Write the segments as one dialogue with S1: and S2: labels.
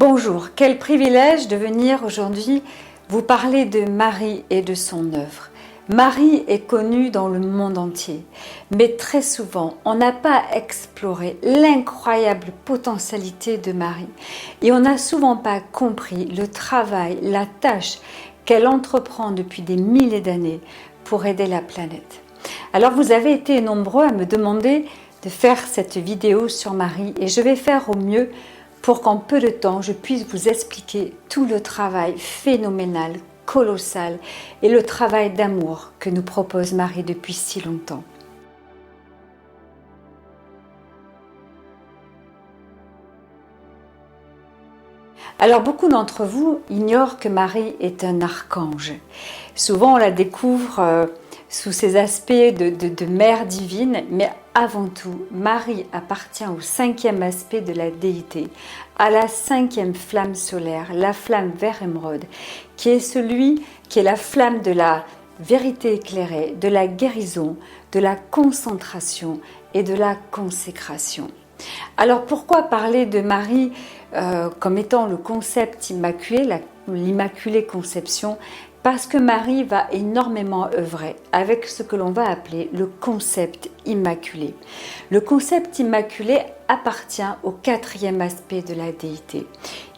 S1: Bonjour, quel privilège de venir aujourd'hui vous parler de Marie et de son œuvre. Marie est connue dans le monde entier, mais très souvent, on n'a pas exploré l'incroyable potentialité de Marie et on n'a souvent pas compris le travail, la tâche qu'elle entreprend depuis des milliers d'années pour aider la planète. Alors vous avez été nombreux à me demander de faire cette vidéo sur Marie et je vais faire au mieux pour qu'en peu de temps, je puisse vous expliquer tout le travail phénoménal, colossal et le travail d'amour que nous propose Marie depuis si longtemps. Alors beaucoup d'entre vous ignorent que Marie est un archange. Souvent on la découvre sous ses aspects de mère divine, mais avant tout, Marie appartient au cinquième aspect de la déité, à la cinquième flamme solaire, la flamme vert émeraude, qui est la flamme de la vérité éclairée, de la guérison, de la concentration et de la consécration. Alors pourquoi parler de Marie comme étant le concept immaculé, l'immaculée conception? Parce que Marie va énormément œuvrer avec ce que l'on va appeler le concept immaculé. Le concept immaculé appartient au quatrième aspect de la déité.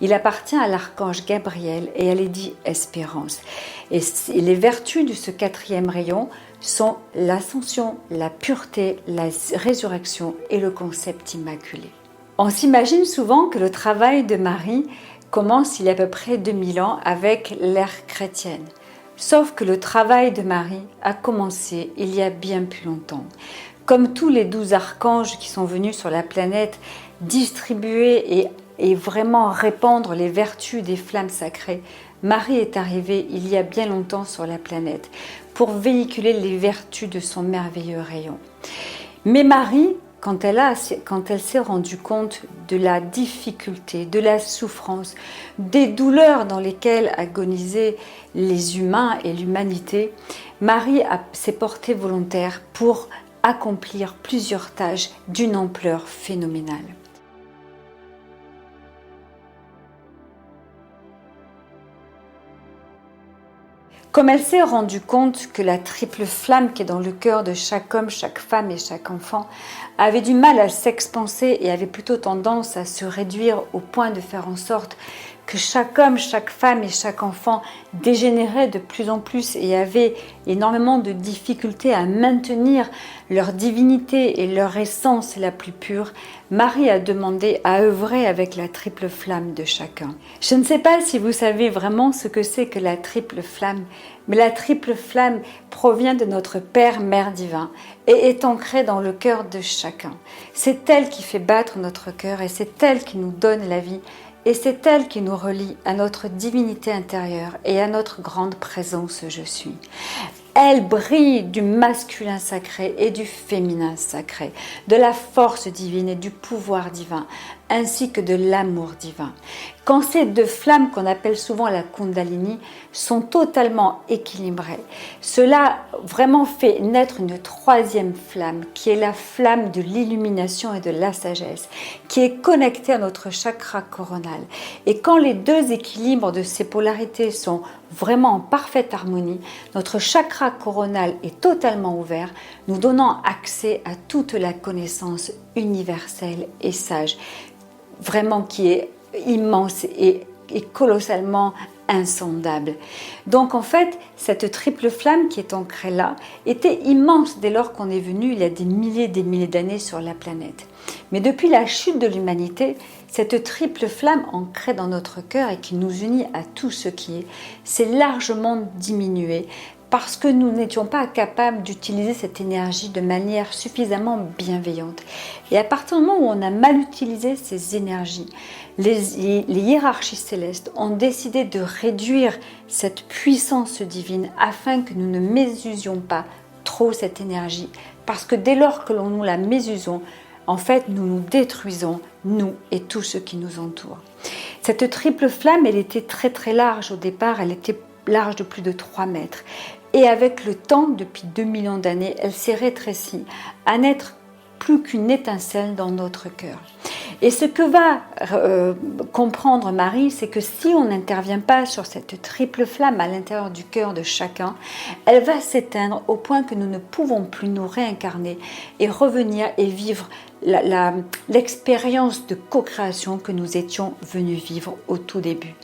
S1: Il appartient à l'archange Gabriel et à Lady Espérance. Et les vertus de ce quatrième rayon sont l'ascension, la pureté, la résurrection et le concept immaculé. On s'imagine souvent que le travail de Marie commence il y a à peu près 2000 ans avec l'ère chrétienne. Sauf que le travail de Marie a commencé il y a bien plus longtemps. Comme tous les 12 archanges qui sont venus sur la planète distribuer et vraiment répandre les vertus des flammes sacrées, Marie est arrivée il y a bien longtemps sur la planète pour véhiculer les vertus de son merveilleux rayon. Mais Marie, quand elle s'est rendue compte de la difficulté, de la souffrance, des douleurs dans lesquelles agonisaient les humains et l'humanité, Marie s'est portée volontaire pour accomplir plusieurs tâches d'une ampleur phénoménale. Comme elle s'est rendue compte que la triple flamme qui est dans le cœur de chaque homme, chaque femme et chaque enfant avait du mal à s'expanser et avait plutôt tendance à se réduire au point de faire en sorte que chaque homme, chaque femme et chaque enfant dégénérait de plus en plus et avait énormément de difficultés à maintenir leur divinité et leur essence la plus pure, Marie a demandé à œuvrer avec la triple flamme de chacun. Je ne sais pas si vous savez vraiment ce que c'est que la triple flamme, mais la triple flamme provient de notre Père, Mère divin et est ancrée dans le cœur de chacun. C'est elle qui fait battre notre cœur et c'est elle qui nous donne la vie. Et c'est elle qui nous relie à notre divinité intérieure et à notre grande présence je suis. Elle brille du masculin sacré et du féminin sacré, de la force divine et du pouvoir divin, ainsi que de l'amour divin. Quand ces deux flammes qu'on appelle souvent la Kundalini sont totalement équilibrées, cela vraiment fait naître une troisième flamme qui est la flamme de l'illumination et de la sagesse, qui est connectée à notre chakra coronal. Et quand les deux équilibres de ces polarités sont vraiment en parfaite harmonie, notre chakra coronal est totalement ouvert, nous donnant accès à toute la connaissance universelle et sage, vraiment qui est immense et colossalement insondable. Donc en fait, cette triple flamme qui est ancrée là était immense dès lors qu'on est venu il y a des milliers d'années sur la planète. Mais depuis la chute de l'humanité, cette triple flamme ancrée dans notre cœur et qui nous unit à tout ce qui est, s'est largement diminuée parce que nous n'étions pas capables d'utiliser cette énergie de manière suffisamment bienveillante. Et à partir du moment où on a mal utilisé ces énergies, les hiérarchies célestes ont décidé de réduire cette puissance divine afin que nous ne mésusions pas trop cette énergie. Parce que dès lors que nous la mésusons, en fait, nous nous détruisons, nous et tous ceux qui nous entourent. Cette triple flamme, elle était très très large au départ, elle était large de plus de 3 mètres. Et avec le temps, depuis 2 millions d'années, elle s'est rétrécie à n'être plus qu'une étincelle dans notre cœur. Et ce que va comprendre Marie, c'est que si on n'intervient pas sur cette triple flamme à l'intérieur du cœur de chacun, elle va s'éteindre au point que nous ne pouvons plus nous réincarner et revenir et vivre l'expérience de co-création que nous étions venus vivre au tout début.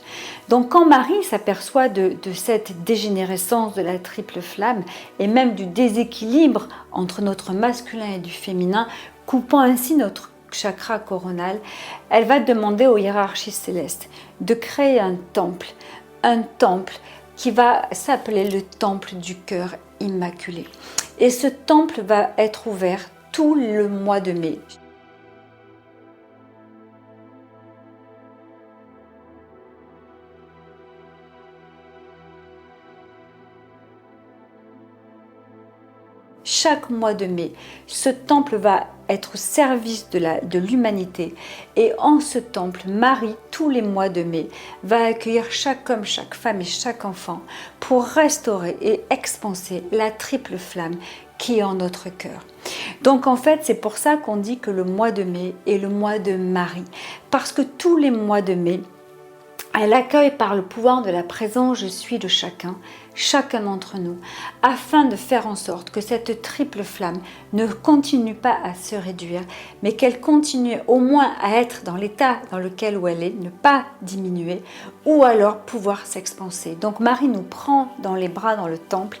S1: Donc quand Marie s'aperçoit de cette dégénérescence de la triple flamme et même du déséquilibre entre notre masculin et du féminin, coupant ainsi notre chakra coronal, elle va demander aux hiérarchies célestes de créer un temple qui va s'appeler le temple du cœur immaculé. Et ce temple va être ouvert tout le mois de mai. Chaque mois de mai, ce temple va être au service de l'humanité. Et en ce temple, Marie, tous les mois de mai, va accueillir chaque homme, chaque femme et chaque enfant pour restaurer et expanser la triple flamme qui est en notre cœur. Donc en fait, c'est pour ça qu'on dit que le mois de mai est le mois de Marie. Parce que tous les mois de mai, elle accueille par le pouvoir de la présence je suis de chacun d'entre nous, afin de faire en sorte que cette triple flamme ne continue pas à se réduire, mais qu'elle continue au moins à être dans l'état dans lequel où elle est, ne pas diminuer, ou alors pouvoir s'expanser. Donc Marie nous prend dans les bras dans le temple,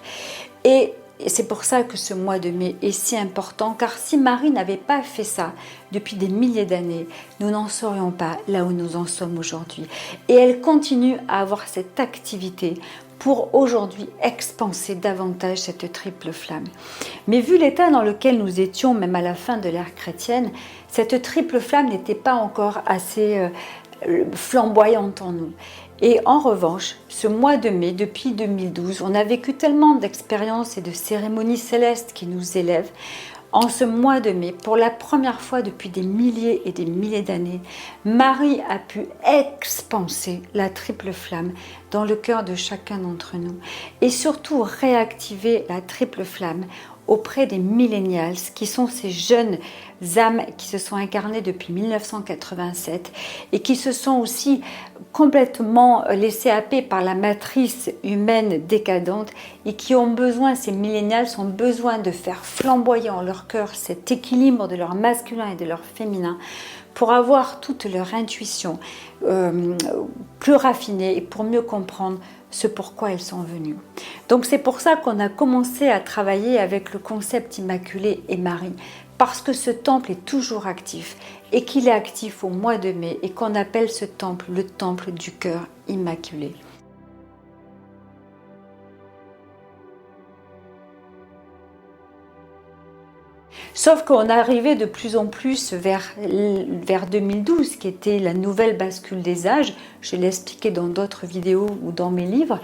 S1: et c'est pour ça que ce mois de mai est si important, car si Marie n'avait pas fait ça depuis des milliers d'années, nous n'en serions pas là où nous en sommes aujourd'hui. Et elle continue à avoir cette activité pour aujourd'hui expanser davantage cette triple flamme. Mais vu l'état dans lequel nous étions, même à la fin de l'ère chrétienne, cette triple flamme n'était pas encore assez flamboyante en nous. Et en revanche, ce mois de mai, depuis 2012, on a vécu tellement d'expériences et de cérémonies célestes qui nous élèvent. En ce mois de mai, pour la première fois depuis des milliers et des milliers d'années, Marie a pu expanser la triple flamme dans le cœur de chacun d'entre nous et surtout réactiver la triple flamme auprès des millennials, qui sont ces jeunes âmes qui se sont incarnées depuis 1987 et qui se sont aussi complètement laissés happer par la matrice humaine décadente et qui ont besoin, ces millennials ont besoin de faire flamboyer en leur cœur cet équilibre de leur masculin et de leur féminin pour avoir toute leur intuition plus raffinée et pour mieux comprendre ce pourquoi elles sont venues. Donc c'est pour ça qu'on a commencé à travailler avec le concept Immaculée et Marie, parce que ce temple est toujours actif et qu'il est actif au mois de mai et qu'on appelle ce temple le temple du cœur immaculé. Sauf qu'on arrivait de plus en plus vers 2012, qui était la nouvelle bascule des âges. Je l'ai expliqué dans d'autres vidéos ou dans mes livres.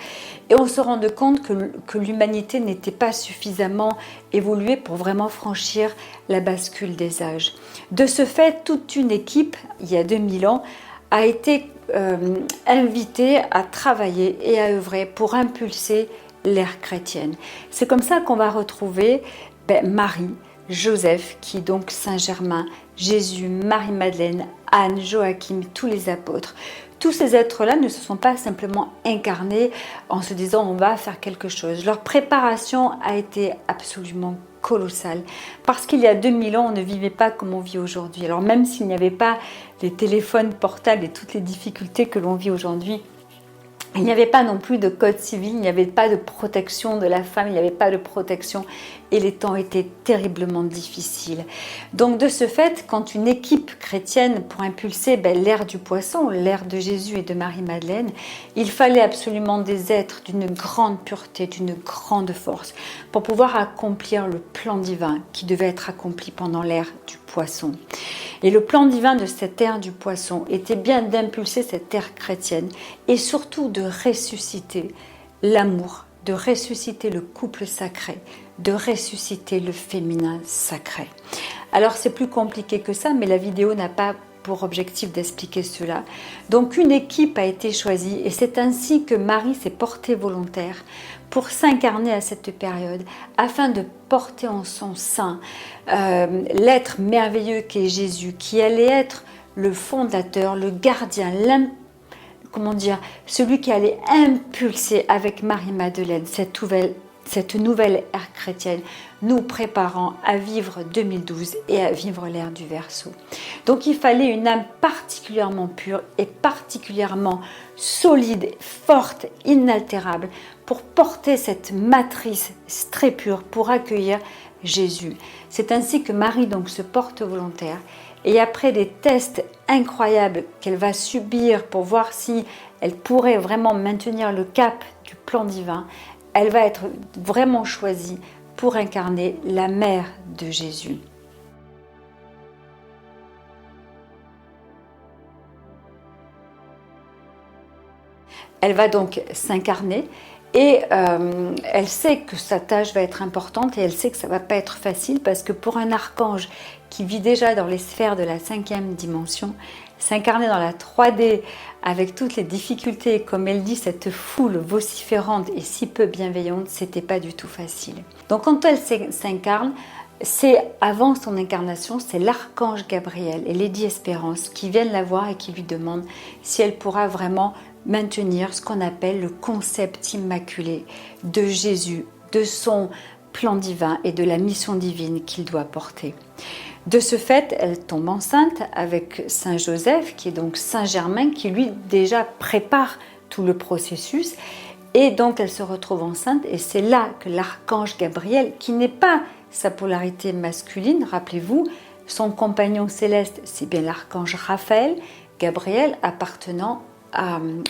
S1: Et on se rendait compte que l'humanité n'était pas suffisamment évoluée pour vraiment franchir la bascule des âges. De ce fait, toute une équipe, il y a 2000 ans, a été invitée à travailler et à œuvrer pour impulser l'ère chrétienne. C'est comme ça qu'on va retrouver Marie, Joseph, qui est donc Saint-Germain, Jésus, Marie-Madeleine, Anne, Joachim, tous les apôtres. Tous ces êtres-là ne se sont pas simplement incarnés en se disant on va faire quelque chose. Leur préparation a été absolument colossale parce qu'il y a 2000 ans, on ne vivait pas comme on vit aujourd'hui. Alors même s'il n'y avait pas les téléphones portables et toutes les difficultés que l'on vit aujourd'hui, il n'y avait pas non plus de code civil, il n'y avait pas de protection de la femme, il n'y avait pas de protection et les temps étaient terriblement difficiles. Donc de ce fait, quand une équipe chrétienne pour impulser l'ère du poisson, l'ère de Jésus et de Marie-Madeleine, il fallait absolument des êtres d'une grande pureté, d'une grande force pour pouvoir accomplir le plan divin qui devait être accompli pendant l'ère du poisson. Et le plan divin de cette ère du poisson était bien d'impulser cette ère chrétienne et surtout de ressusciter l'amour, de ressusciter le couple sacré, de ressusciter le féminin sacré. Alors c'est plus compliqué que ça, mais la vidéo n'a pas pour objectif d'expliquer cela. Donc une équipe a été choisie et c'est ainsi que Marie s'est portée volontaire pour s'incarner à cette période afin de porter en son sein l'être merveilleux qu'est Jésus, qui allait être le fondateur, le gardien, celui qui allait impulser avec Marie-Madeleine cette nouvelle ère chrétienne, nous préparant à vivre 2012 et à vivre l'ère du Verseau. Donc il fallait une âme particulièrement pure et particulièrement solide, forte, inaltérable pour porter cette matrice très pure, pour accueillir Jésus. C'est ainsi que Marie donc se porte volontaire, et après des tests incroyables qu'elle va subir pour voir si elle pourrait vraiment maintenir le cap du plan divin, elle va être vraiment choisie pour incarner la mère de Jésus. Elle va donc s'incarner et elle sait que sa tâche va être importante et elle sait que ça ne va pas être facile parce que pour un archange qui vit déjà dans les sphères de la 5e dimension, s'incarner dans la 3D avec toutes les difficultés, comme elle dit, cette foule vociférante et si peu bienveillante, c'était pas du tout facile. Donc quand elle s'incarne, c'est avant son incarnation, c'est l'archange Gabriel et Lady Espérance qui viennent la voir et qui lui demandent si elle pourra vraiment maintenir ce qu'on appelle le concept immaculé de Jésus, de son plan divin et de la mission divine qu'il doit porter. De ce fait, elle tombe enceinte avec Saint Joseph, qui est donc Saint Germain, qui lui déjà prépare tout le processus. Et donc elle se retrouve enceinte et c'est là que l'archange Gabriel, qui n'est pas sa polarité masculine, rappelez-vous, son compagnon céleste, c'est bien l'archange Raphaël, Gabriel appartenant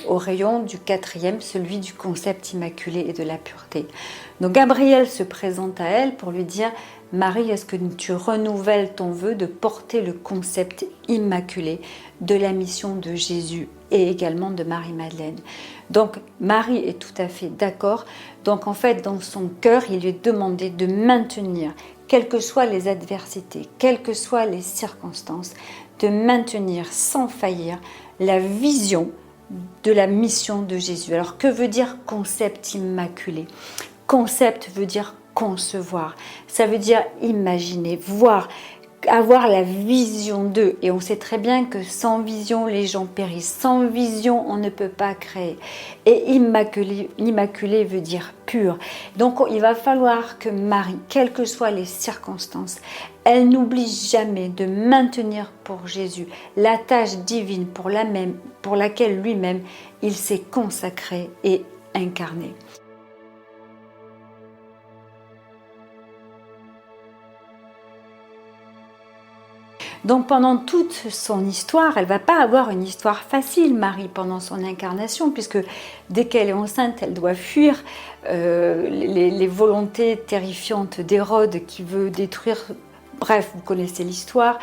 S1: au rayon du 4e, celui du concept immaculé et de la pureté. Donc Gabriel se présente à elle pour lui dire « Marie, est-ce que tu renouvelles ton vœu de porter le concept immaculé de la mission de Jésus et également de Marie-Madeleine ?» Donc Marie est tout à fait d'accord. Donc en fait, dans son cœur, il lui est demandé de maintenir, quelles que soient les adversités, quelles que soient les circonstances, de maintenir sans faillir la vision de la mission de Jésus. Alors que veut dire concept immaculé? Concept veut dire concevoir, ça veut dire imaginer, voir, avoir la vision d'eux. Et on sait très bien que sans vision, les gens périssent. Sans vision, on ne peut pas créer. Et immaculé veut dire pur. Donc il va falloir que Marie, quelles que soient les circonstances, elle n'oublie jamais de maintenir pour Jésus la tâche divine pour laquelle lui-même il s'est consacré et incarné. Donc pendant toute son histoire, elle ne va pas avoir une histoire facile, Marie, pendant son incarnation, puisque dès qu'elle est enceinte, elle doit fuir les volontés terrifiantes d'Hérode qui veut détruire. Bref, vous connaissez l'histoire.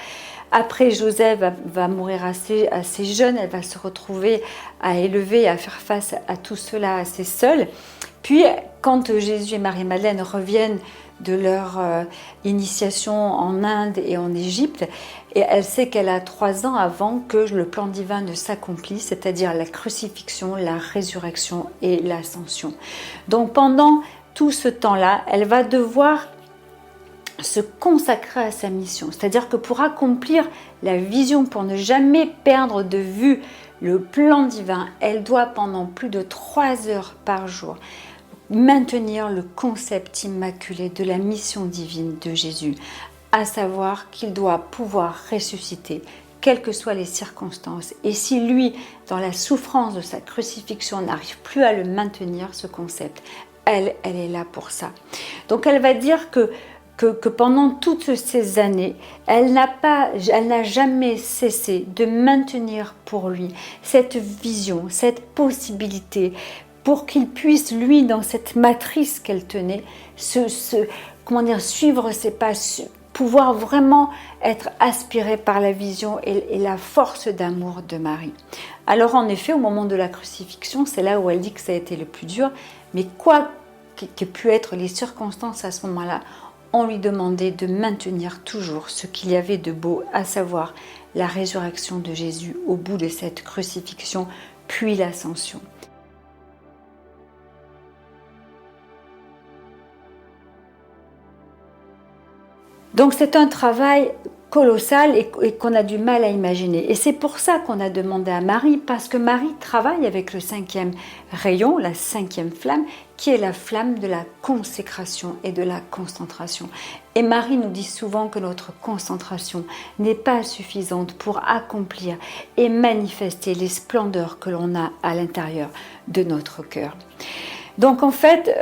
S1: Après, Joseph va mourir assez jeune, elle va se retrouver à élever, à faire face à tout cela assez seule. Puis, quand Jésus et Marie-Madeleine reviennent de leur initiation en Inde et en Égypte, et elle sait qu'elle a 3 ans avant que le plan divin ne s'accomplisse, c'est-à-dire la crucifixion, la résurrection et l'ascension. Donc pendant tout ce temps-là, elle va devoir se consacrer à sa mission, c'est-à-dire que pour accomplir la vision, pour ne jamais perdre de vue le plan divin, elle doit pendant plus de 3 heures par jour maintenir le concept immaculé de la mission divine de Jésus, à savoir qu'il doit pouvoir ressusciter, quelles que soient les circonstances. Et si lui, dans la souffrance de sa crucifixion, n'arrive plus à le maintenir, ce concept, elle est là pour ça. Donc elle va dire que pendant toutes ces années, elle n'a jamais cessé de maintenir pour lui cette vision, cette possibilité, pour qu'il puisse, lui, dans cette matrice qu'elle tenait, suivre ses pas, pouvoir vraiment être aspiré par la vision et la force d'amour de Marie. Alors en effet, au moment de la crucifixion, c'est là où elle dit que ça a été le plus dur, mais quoi qu'aient pu être les circonstances à ce moment-là, on lui demandait de maintenir toujours ce qu'il y avait de beau, à savoir la résurrection de Jésus au bout de cette crucifixion, puis l'ascension. Donc c'est un travail colossal et qu'on a du mal à imaginer. Et c'est pour ça qu'on a demandé à Marie, parce que Marie travaille avec le 5e rayon, la 5e flamme, qui est la flamme de la consécration et de la concentration. Et Marie nous dit souvent que notre concentration n'est pas suffisante pour accomplir et manifester les splendeurs que l'on a à l'intérieur de notre cœur. Donc en fait,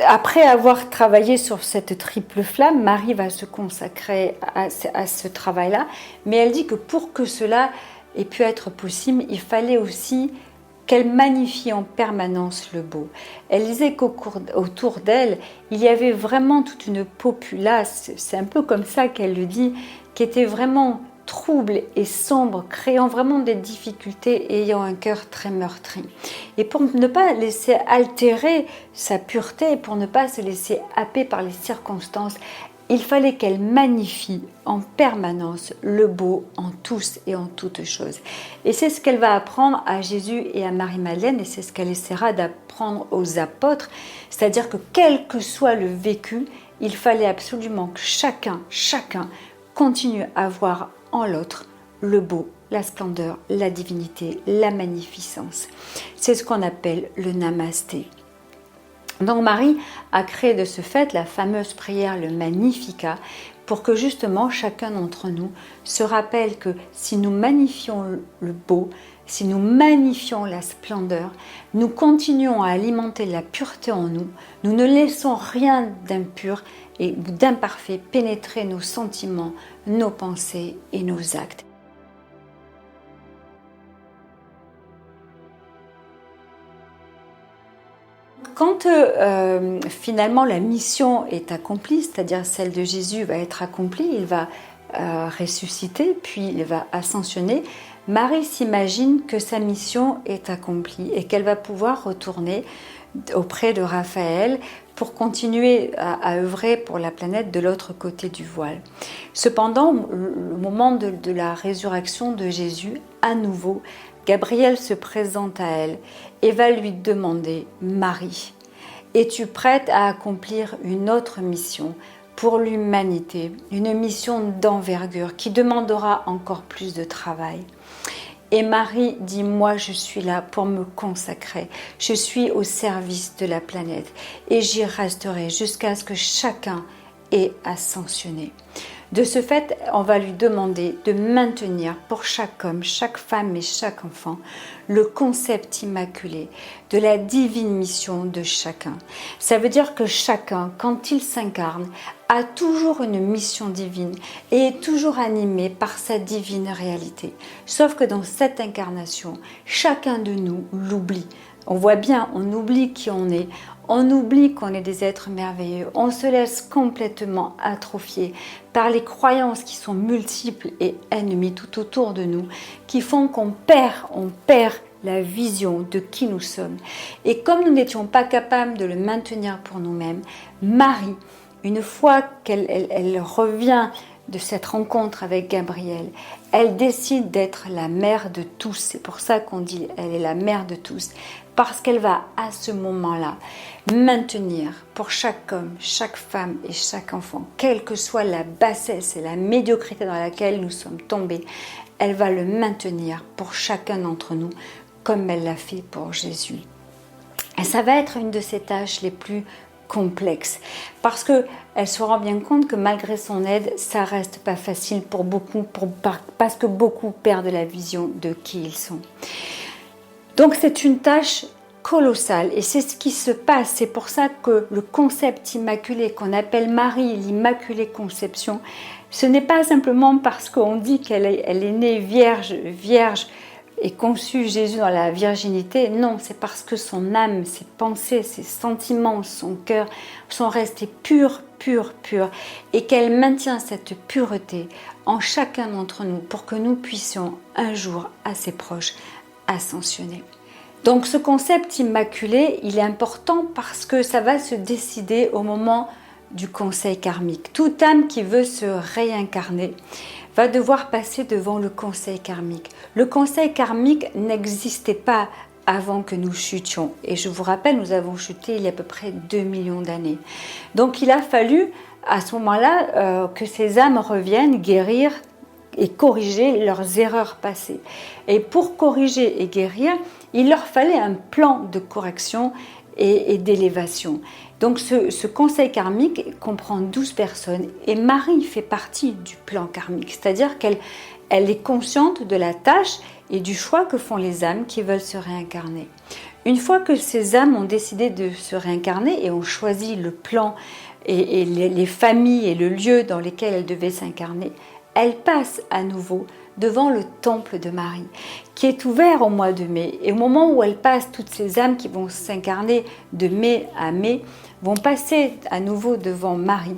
S1: après avoir travaillé sur cette triple flamme, Marie va se consacrer à ce travail-là, mais elle dit que pour que cela ait pu être possible, il fallait aussi qu'elle magnifie en permanence le beau. Elle disait qu'autour d'elle, il y avait vraiment toute une populace, c'est un peu comme ça qu'elle le dit, qui était vraiment trouble et sombre, créant vraiment des difficultés et ayant un cœur très meurtri. Et pour ne pas laisser altérer sa pureté, pour ne pas se laisser happer par les circonstances, il fallait qu'elle magnifie en permanence le beau en tous et en toutes choses. Et c'est ce qu'elle va apprendre à Jésus et à Marie-Madeleine, et c'est ce qu'elle essaiera d'apprendre aux apôtres, c'est-à-dire que quel que soit le vécu, il fallait absolument que chacun continue à voir en l'autre le beau, la splendeur, la divinité, la magnificence. C'est ce qu'on appelle le namasté. Donc Marie a créé de ce fait la fameuse prière, le Magnificat, pour que justement chacun d'entre nous se rappelle que si nous magnifions le beau, si nous magnifions la splendeur, nous continuons à alimenter la pureté en nous, nous ne laissons rien d'impur et d'imparfait pénétrer nos sentiments, nos pensées et nos actes. Quand finalement la mission est accomplie, c'est-à-dire celle de Jésus va être accomplie, il va ressusciter, puis il va ascensionner, Marie s'imagine que sa mission est accomplie et qu'elle va pouvoir retourner auprès de Raphaël pour continuer à œuvrer pour la planète de l'autre côté du voile. Cependant, le moment de la résurrection de Jésus, à nouveau, Gabriel se présente à elle et va lui demander « Marie, es-tu prête à accomplir une autre mission pour l'humanité, une mission d'envergure qui demandera encore plus de travail ?» Et Marie dit « Moi, je suis là pour me consacrer. Je suis au service de la planète et j'y resterai jusqu'à ce que chacun ait ascensionné. » De ce fait, on va lui demander de maintenir pour chaque homme, chaque femme et chaque enfant le concept immaculé de la divine mission de chacun. Ça veut dire que chacun, quand il s'incarne, a toujours une mission divine et est toujours animé par sa divine réalité. Sauf que dans cette incarnation, chacun de nous l'oublie. On voit bien, on oublie qui on est, on oublie qu'on est des êtres merveilleux, on se laisse complètement atrophier par les croyances qui sont multiples et ennemies tout autour de nous, qui font qu'on perd la vision de qui nous sommes. Et comme nous n'étions pas capables de le maintenir pour nous-mêmes, Marie, une fois qu'elle revient de cette rencontre avec Gabriel, elle décide d'être la mère de tous. C'est pour ça qu'on dit elle est la mère de tous. Parce qu'elle va à ce moment-là maintenir pour chaque homme, chaque femme et chaque enfant, quelle que soit la bassesse et la médiocrité dans laquelle nous sommes tombés, elle va le maintenir pour chacun d'entre nous comme elle l'a fait pour Jésus. Et ça va être une de ses tâches les plus complexe parce qu'elle se rend bien compte que malgré son aide, ça reste pas facile pour beaucoup, parce que beaucoup perdent la vision de qui ils sont. Donc c'est une tâche colossale et c'est ce qui se passe. C'est pour ça que le concept immaculé qu'on appelle Marie, l'Immaculée Conception, ce n'est pas simplement parce qu'on dit qu'elle est née vierge et conçu Jésus dans la virginité. Non, c'est parce que son âme, ses pensées, ses sentiments, son cœur sont restés purs, et qu'elle maintient cette pureté en chacun d'entre nous pour que nous puissions un jour, assez proches, ascensionner. Donc ce concept immaculé, il est important parce que ça va se décider au moment du conseil karmique. Toute âme qui veut se réincarner va devoir passer devant le conseil karmique. Le conseil karmique n'existait pas avant que nous chutions. Et je vous rappelle, nous avons chuté il y a à peu près 2 millions d'années. Donc il a fallu à ce moment-là que ces âmes reviennent guérir et corriger leurs erreurs passées. Et pour corriger et guérir, il leur fallait un plan de correction et d'élévation. Donc ce conseil karmique comprend 12 personnes et Marie fait partie du plan karmique, c'est-à-dire qu'elle est consciente de la tâche et du choix que font les âmes qui veulent se réincarner. Une fois que ces âmes ont décidé de se réincarner et ont choisi le plan et les familles et le lieu dans lesquels elles devaient s'incarner, elles passent à nouveau devant le temple de Marie, qui est ouvert au mois de mai. Et au moment où elles passent, toutes ces âmes qui vont s'incarner de mai à mai, vont passer à nouveau devant Marie,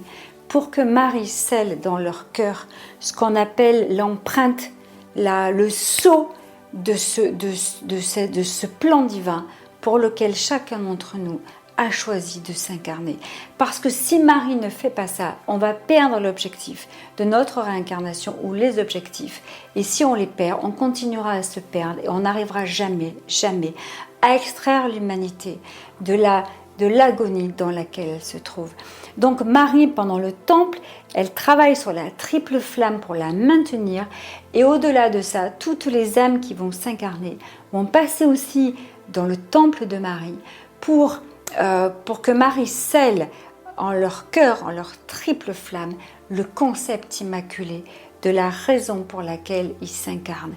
S1: pour que Marie scelle dans leur cœur ce qu'on appelle l'empreinte, le sceau de ce plan divin pour lequel chacun d'entre nous a choisi de s'incarner. Parce que si Marie ne fait pas ça, on va perdre l'objectif de notre réincarnation ou les objectifs. Et si on les perd, on continuera à se perdre et on n'arrivera jamais, jamais à extraire l'humanité de l'agonie dans laquelle elle se trouve. Donc Marie, pendant le temple, elle travaille sur la triple flamme pour la maintenir. Et au-delà de ça, toutes les âmes qui vont s'incarner vont passer aussi dans le temple de Marie pour que Marie scelle en leur cœur, en leur triple flamme, le concept immaculé de la raison pour laquelle ils s'incarnent.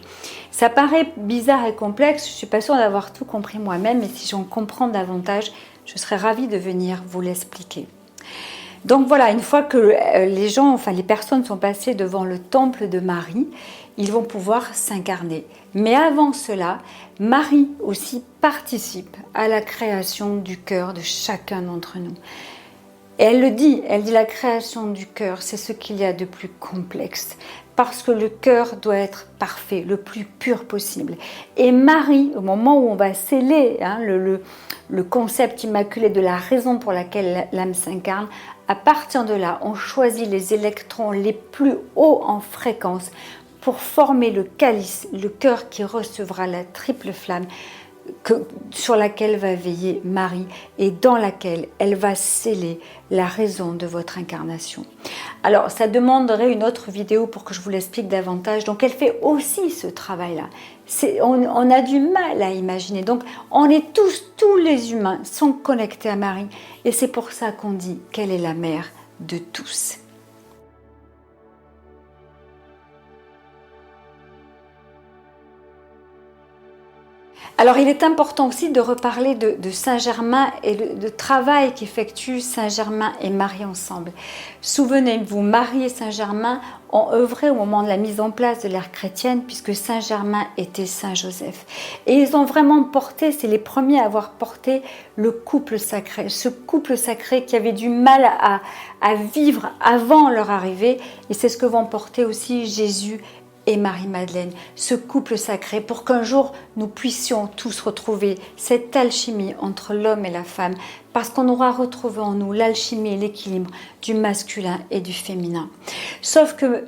S1: Ça paraît bizarre et complexe, je ne suis pas sûre d'avoir tout compris moi-même, mais si j'en comprends davantage, je serais ravie de venir vous l'expliquer. Donc voilà, une fois que les personnes sont passées devant le temple de Marie, ils vont pouvoir s'incarner. Mais avant cela, Marie aussi participe à la création du cœur de chacun d'entre nous. Et elle dit la création du cœur, c'est ce qu'il y a de plus complexe. Parce que le cœur doit être parfait, le plus pur possible. Et Marie, au moment où on va sceller le concept immaculé de la raison pour laquelle l'âme s'incarne, à partir de là, on choisit les électrons les plus hauts en fréquence pour former le calice, le cœur qui recevra la triple flamme sur laquelle va veiller Marie et dans laquelle elle va sceller la raison de votre incarnation. Alors, ça demanderait une autre vidéo pour que je vous l'explique davantage. Donc, elle fait aussi ce travail-là. On a du mal à imaginer. Donc, on est tous les humains sont connectés à Marie. Et c'est pour ça qu'on dit qu'elle est la mère de tous. Alors, il est important aussi de reparler de Saint-Germain et le travail qu'effectuent Saint-Germain et Marie ensemble. Souvenez-vous, Marie et Saint-Germain ont œuvré au moment de la mise en place de l'ère chrétienne, puisque Saint-Germain était Saint-Joseph. Et ils ont vraiment porté, c'est les premiers à avoir porté le couple sacré, ce couple sacré qui avait du mal à vivre avant leur arrivée. Et c'est ce que vont porter aussi Jésus et Marie-Madeleine, ce couple sacré, pour qu'un jour nous puissions tous retrouver cette alchimie entre l'homme et la femme, parce qu'on aura retrouvé en nous l'alchimie et l'équilibre du masculin et du féminin. Sauf que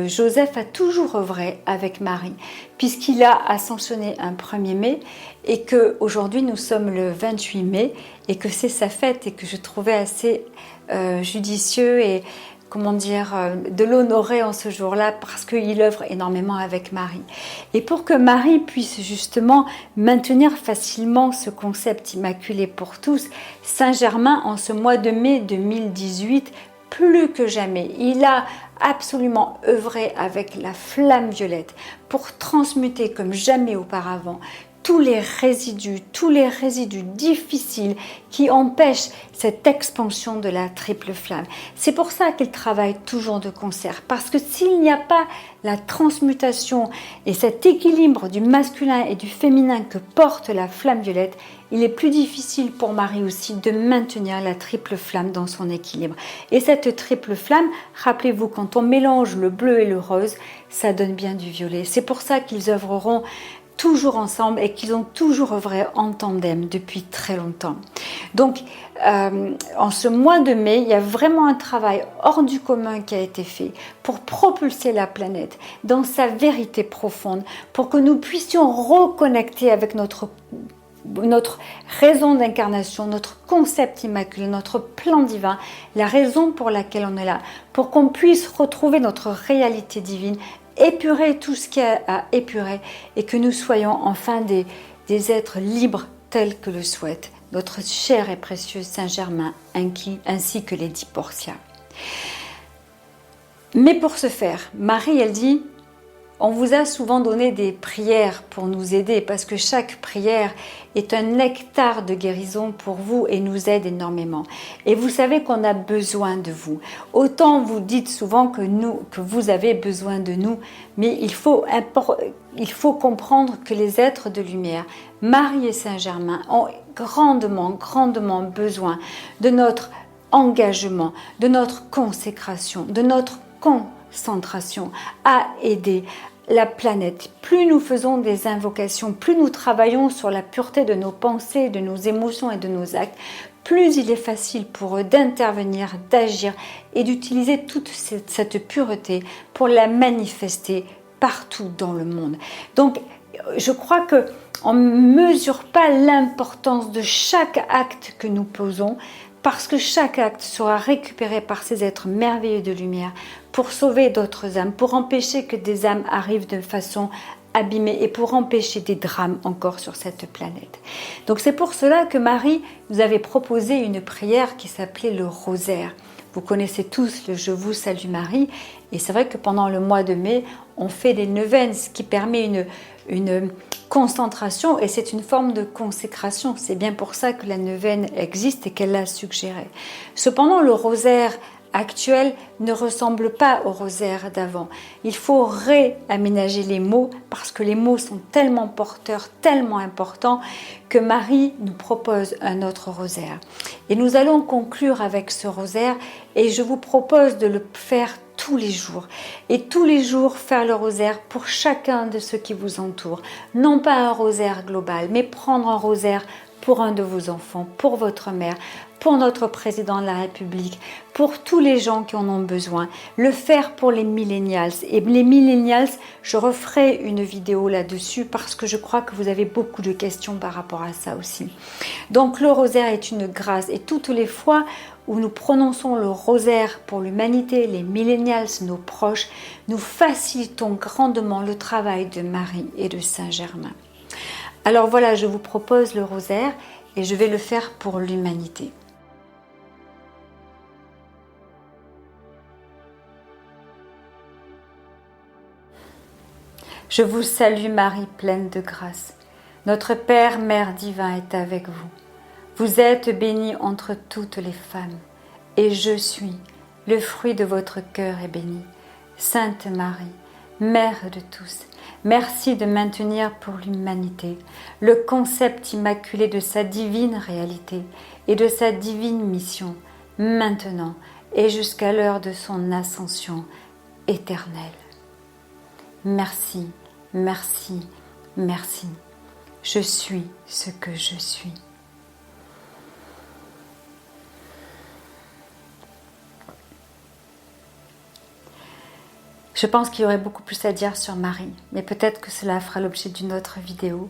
S1: Joseph a toujours œuvré avec Marie, puisqu'il a ascensionné un 1er mai, et qu'aujourd'hui nous sommes le 28 mai, et que c'est sa fête, et que je trouvais assez judicieux et de l'honorer en ce jour-là parce qu'il œuvre énormément avec Marie. Et pour que Marie puisse justement maintenir facilement ce concept immaculé pour tous, Saint-Germain, en ce mois de mai 2018, plus que jamais, il a absolument œuvré avec la flamme violette pour transmuter comme jamais auparavant tous les résidus difficiles qui empêchent cette expansion de la triple flamme. C'est pour ça qu'ils travaillent toujours de concert, parce que s'il n'y a pas la transmutation et cet équilibre du masculin et du féminin que porte la flamme violette, il est plus difficile pour Marie aussi de maintenir la triple flamme dans son équilibre. Et cette triple flamme, rappelez-vous, quand on mélange le bleu et le rose, ça donne bien du violet. C'est pour ça qu'ils œuvreront toujours ensemble et qu'ils ont toujours œuvré en tandem depuis très longtemps. Donc, en ce mois de mai, il y a vraiment un travail hors du commun qui a été fait pour propulser la planète dans sa vérité profonde, pour que nous puissions reconnecter avec notre notre raison d'incarnation, notre concept immaculé, notre plan divin, la raison pour laquelle on est là, pour qu'on puisse retrouver notre réalité divine, épurer tout ce qui est à épurer et que nous soyons enfin des êtres libres tels que le souhaite notre cher et précieux Saint-Germain ainsi que les 10 Portia. Mais pour ce faire, Marie, elle dit, on vous a souvent donné des prières pour nous aider parce que chaque prière est un nectar de guérison pour vous et nous aide énormément. Et vous savez qu'on a besoin de vous. Autant vous dites souvent que vous avez besoin de nous, mais il faut comprendre que les êtres de lumière, Marie et Saint-Germain, ont grandement besoin de notre engagement, de notre consécration, de notre concentration à aider la planète. Plus nous faisons des invocations, plus nous travaillons sur la pureté de nos pensées, de nos émotions et de nos actes, plus il est facile pour eux d'intervenir, d'agir et d'utiliser toute cette pureté pour la manifester partout dans le monde. Donc, je crois qu'on ne mesure pas l'importance de chaque acte que nous posons parce que chaque acte sera récupéré par ces êtres merveilleux de lumière pour sauver d'autres âmes, pour empêcher que des âmes arrivent de façon abîmée et pour empêcher des drames encore sur cette planète. Donc c'est pour cela que Marie nous avait proposé une prière qui s'appelait le rosaire. Vous connaissez tous le « Je vous salue Marie » et c'est vrai que pendant le mois de mai, on fait des neuvaines, ce qui permet une concentration et c'est une forme de consécration. C'est bien pour ça que la neuvaine existe et qu'elle l'a suggéré. Cependant, le rosaire actuel ne ressemble pas au rosaire d'avant. Il faut réaménager les mots parce que les mots sont tellement porteurs, tellement importants que Marie nous propose un autre rosaire. Et nous allons conclure avec ce rosaire et je vous propose de le faire tous les jours. Et tous les jours faire le rosaire pour chacun de ceux qui vous entourent. Non pas un rosaire global, mais prendre un rosaire pour un de vos enfants, pour votre mère, pour notre président de la République, pour tous les gens qui en ont besoin, le faire pour les millennials. Et les millennials, je referai une vidéo là-dessus parce que je crois que vous avez beaucoup de questions par rapport à ça aussi. Donc le rosaire est une grâce et toutes les fois où nous prononçons le rosaire pour l'humanité, les millennials, nos proches, nous facilitons grandement le travail de Marie et de Saint-Germain. Alors voilà, je vous propose le rosaire et je vais le faire pour l'humanité. Je vous salue Marie, pleine de grâce. Notre Père, Mère divin est avec vous. Vous êtes bénie entre toutes les femmes, et je suis, le fruit de votre cœur est béni. Sainte Marie, Mère de tous, merci de maintenir pour l'humanité le concept immaculé de sa divine réalité et de sa divine mission, maintenant et jusqu'à l'heure de son ascension éternelle. Merci, merci, merci. Je suis ce que je suis. Je pense qu'il y aurait beaucoup plus à dire sur Marie, mais peut-être que cela fera l'objet d'une autre vidéo.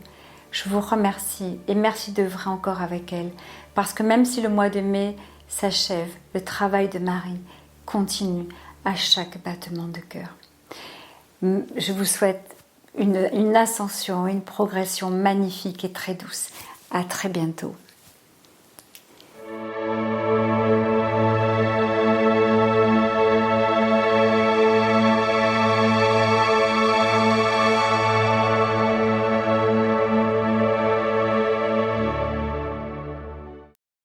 S1: Je vous remercie et merci d'œuvrer encore avec elle, parce que même si le mois de mai s'achève, le travail de Marie continue à chaque battement de cœur. Je vous souhaite une ascension, une progression magnifique et très douce. À très bientôt.